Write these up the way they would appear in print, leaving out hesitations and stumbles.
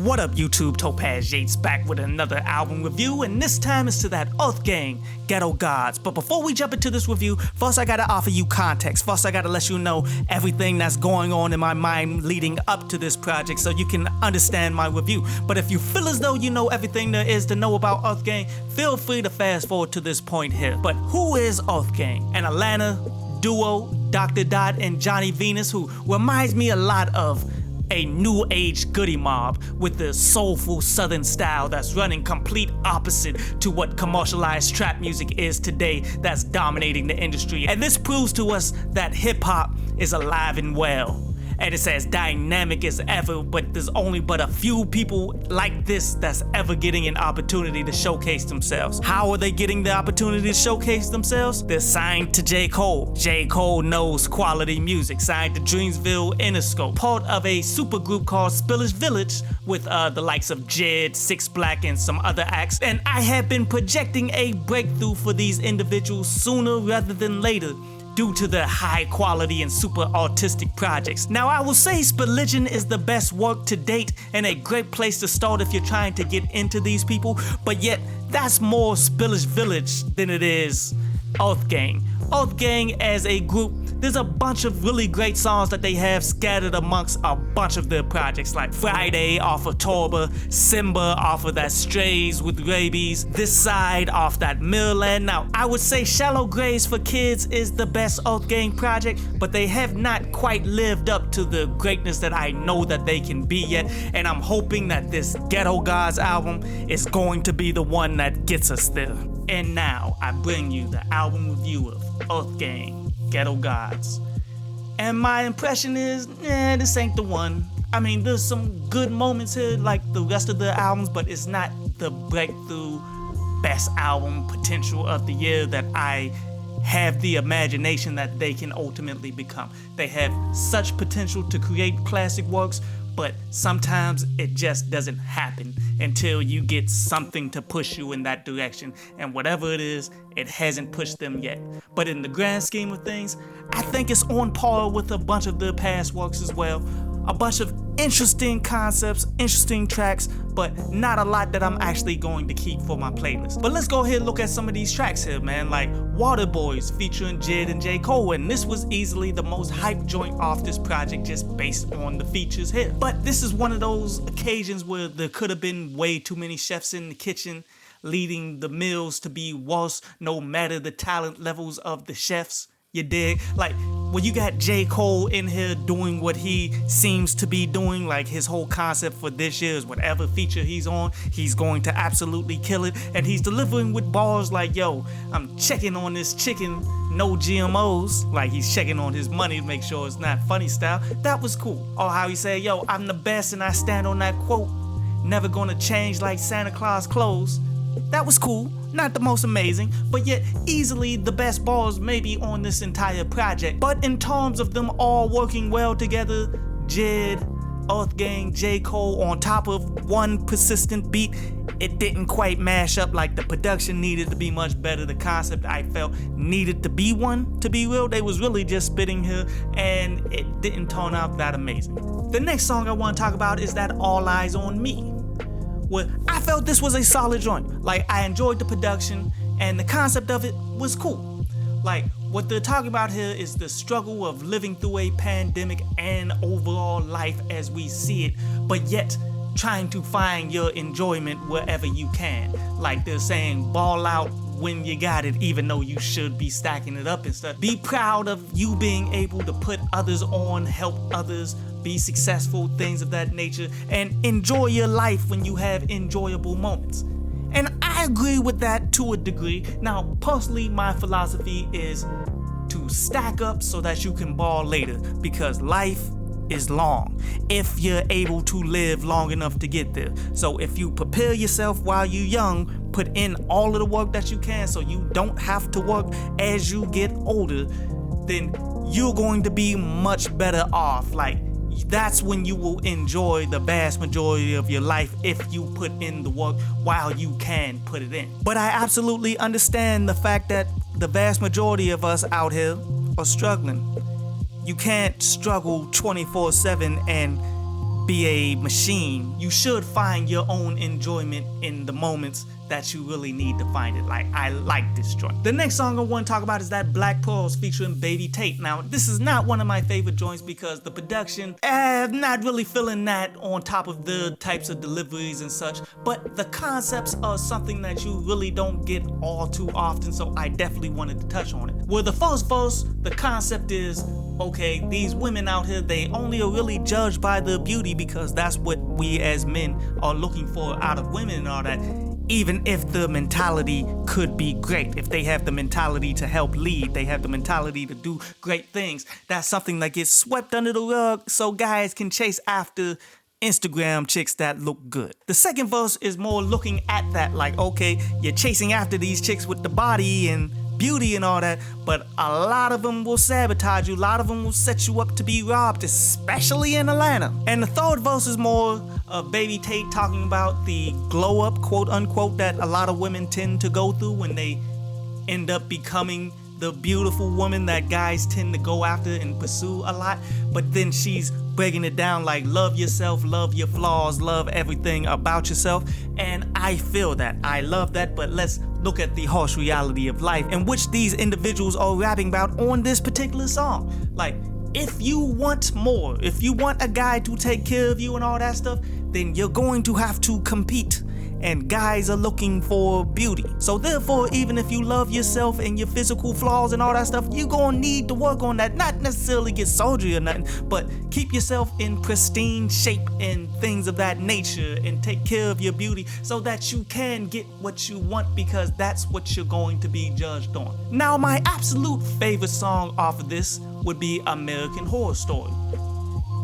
What up, YouTube? Topaz Yates back with another album review, and this time it's to that Earthgang, Ghetto Gods. But before we jump into this review, first I gotta offer you context. First I gotta let you know everything that's going on in my mind leading up to this project so you can understand my review. But if you feel as though you know everything there is to know about Earthgang, feel free to fast forward to this point here. But who is Earthgang? An Atlanta duo, Dr. Dot and Johnny Venus, who reminds me a lot of a new age goody mob with the soulful southern style that's running complete opposite to what commercialized trap music is today that's dominating the industry. And this proves to us that hip hop is alive and well. And it's as dynamic as ever, but there's only but a few people like this that's ever getting an opportunity to showcase themselves. How are they getting the opportunity to showcase themselves? They're signed to J. Cole. J. Cole knows quality music. Signed to Dreamsville Interscope. Part of a supergroup called Spillage Village with the likes of Jed, Six Black, and some other acts. And I have been projecting a breakthrough for these individuals sooner rather than later, due to the high quality and super artistic projects. Now I will say Spilligion is the best work to date and a great place to start if you're trying to get into these people, but yet that's more Spillage Village than it is Earthgang. Earthgang as a group, there's a bunch of really great songs that they have scattered amongst a bunch of their projects, like Friday off of Torba, Simba off of that Strays with Rabies, This Side off that Millland. Now, I would say Shallow Graves for Kids is the best Earthgang project, but they have not quite lived up to the greatness that I know that they can be yet, and I'm hoping that this Ghetto Gods album is going to be the one that gets us there. And now, I bring you the album review of Earthgang, Ghetto Gods. And my impression is, this ain't the one. I mean, there's some good moments here like the rest of the albums, but it's not the breakthrough best album potential of the year that I have the imagination that they can ultimately become. They have such potential to create classic works, but sometimes it just doesn't happen until you get something to push you in that direction. And whatever it is, it hasn't pushed them yet. But in the grand scheme of things, I think it's on par with a bunch of their past works as well. A bunch of interesting concepts, interesting tracks, but not a lot that I'm actually going to keep for my playlist. But let's go ahead and look at some of these tracks here, man, like Water Boys featuring Jed and J. Cole, and this was easily the most hyped joint off this project just based on the features here. But this is one of those occasions where there could have been way too many chefs in the kitchen, leading the meals to be worse no matter the talent levels of the chefs. You dig? Like, when you got J. Cole in here doing what he seems to be doing, like his whole concept for this year is whatever feature he's on, he's going to absolutely kill it. And he's delivering with bars like, yo, I'm checking on this chicken, no GMOs. Like, he's checking on his money to make sure it's not funny style. That was cool. Or how he said, yo, I'm the best and I stand on that quote. Never gonna change like Santa Claus clothes. That was cool. Not the most amazing, but yet easily the best bars maybe on this entire project. But in terms of them all working well together, Jed, Earthgang, J. Cole on top of one persistent beat, it didn't quite mash up. Like, the production needed to be much better. The concept, I felt, needed to be one. To be real, they was really just spitting here, and it didn't turn out that amazing. The next song I want to talk about is that All Eyes on Me. Well, I felt this was a solid joint. Like, I enjoyed the production and the concept of it was cool. Like, what they're talking about here is the struggle of living through a pandemic and overall life as we see it, but yet trying to find your enjoyment wherever you can. Like, they're saying, ball out when you got it, even though you should be stacking it up and stuff. Be proud of you being able to put others on, help others, be successful, things of that nature, and enjoy your life when you have enjoyable moments. And I agree with that to a degree. Now, personally, my philosophy is to stack up so that you can ball later, because life is long if you're able to live long enough to get there. So if you prepare yourself while you're young, put in all of the work that you can so you don't have to work as you get older, then you're going to be much better off. Like, that's when you will enjoy the vast majority of your life if you put in the work while you can put it in. But I absolutely understand the fact that the vast majority of us out here are struggling. You can't struggle 24/7 and be a machine. You should find your own enjoyment in the moments that you really need to find it. Like, I like this joint. The next song I want to talk about is that Black Pearls featuring Baby Tate. Now, this is not one of my favorite joints because the production, not really feeling that on top of the types of deliveries and such, but the concepts are something that you really don't get all too often, so I definitely wanted to touch on it. Well, the first verse, the concept is, okay, these women out here, they only are really judged by their beauty because that's what we as men are looking for out of women and all that. Even if the mentality could be great, if they have the mentality to help lead, they have the mentality to do great things, that's something that gets swept under the rug so guys can chase after Instagram chicks that look good. The second verse is more looking at that, like, okay, you're chasing after these chicks with the body and beauty and all that, but a lot of them will sabotage you, a lot of them will set you up to be robbed, especially in Atlanta. And the third verse is more of Baby Tate talking about the glow up, quote unquote, that a lot of women tend to go through when they end up becoming the beautiful woman that guys tend to go after and pursue a lot. But then she's breaking it down like, love yourself, love your flaws, love everything about yourself. And I feel that, I love that, but let's look at the harsh reality of life in which these individuals are rapping about on this particular song. Like, if you want more, if you want a guy to take care of you and all that stuff, then you're going to have to compete. And guys are looking for beauty. So therefore, even if you love yourself and your physical flaws and all that stuff, you're gonna need to work on that. Not necessarily get surgery or nothing, but keep yourself in pristine shape and things of that nature and take care of your beauty so that you can get what you want, because that's what you're going to be judged on. Now, my absolute favorite song off of this would be American Horror Story.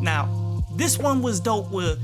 Now, this one was dope where,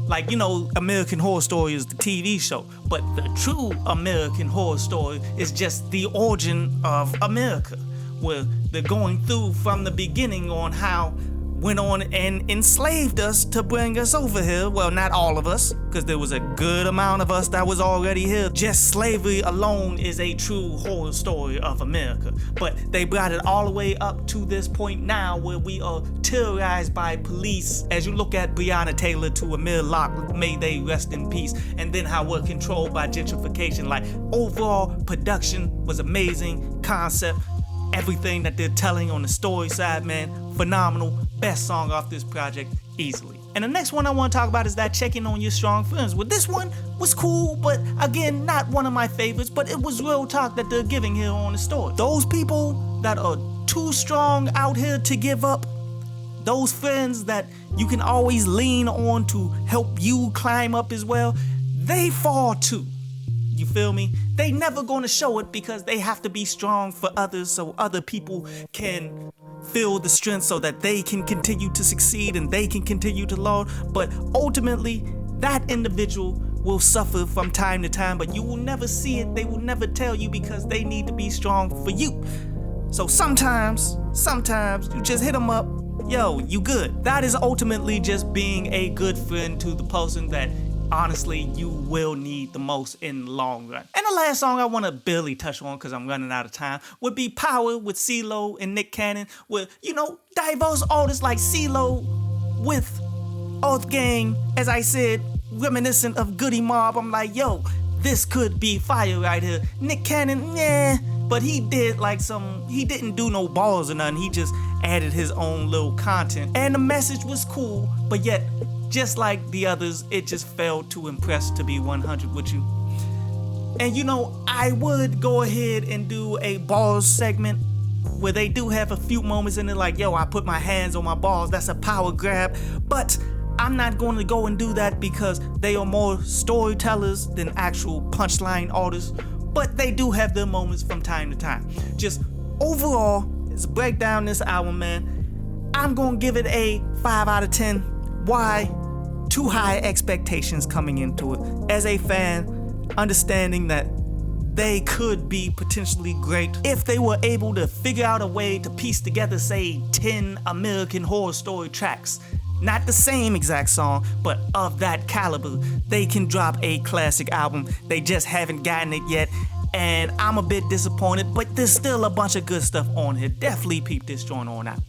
like, you know, American Horror Story is the TV show, but the true American Horror Story is just the origin of America, where they're going through from the beginning on how went on and enslaved us to bring us over here. Well, not all of us, because there was a good amount of us that was already here. Just slavery alone is a true horror story of America. But they brought it all the way up to this point now where we are terrorized by police. As you look at Breonna Taylor to Amir Locke, may they rest in peace, and then how we're controlled by gentrification. Like, overall production was amazing, concept, everything that they're telling on the story side, man, phenomenal. Best song off this project, easily. And the next one I want to talk about is that Checking on Your Strong Friends. Well, this one was cool, but again, not one of my favorites, but it was real talk that they're giving here on the story. Those people that are too strong out here to give up, those friends that you can always lean on to help you climb up as well, they fall too. You feel me? They never gonna show it because they have to be strong for others so other people can feel the strength so that they can continue to succeed and they can continue to learn. But ultimately, that individual will suffer from time to time, but you will never see it. They will never tell you because they need to be strong for you. So sometimes you just hit them up. Yo, you good. That is ultimately just being a good friend to the person that honestly you will need the most in the long run. And the last song I want to barely touch on because I'm running out of time would be Power with CeeLo and Nick Cannon, with, you know, diverse artists like CeeLo with Earthgang, as I said, reminiscent of Goody Mob. I'm like, yo, this could be fire right here. Nick Cannon, but he did like he didn't do no bars or nothing. He just added his own little content. And the message was cool, but yet, just like the others, it just failed to impress, to be 100 with you. And you know, I would go ahead and do a bars segment where they do have a few moments in it like, yo, I put my hands on my balls, that's a power grab. But I'm not going to go and do that because they are more storytellers than actual punchline artists. But they do have their moments from time to time. Just overall, let's break down this album, man. I'm going to give it a 5 out of 10. Why? Too high expectations coming into it. As a fan, understanding that they could be potentially great if they were able to figure out a way to piece together, say, 10 American Horror Story tracks. Not the same exact song, but of that caliber. They can drop a classic album. They just haven't gotten it yet. And I'm a bit disappointed, but there's still a bunch of good stuff on here. Definitely peep this joint on out.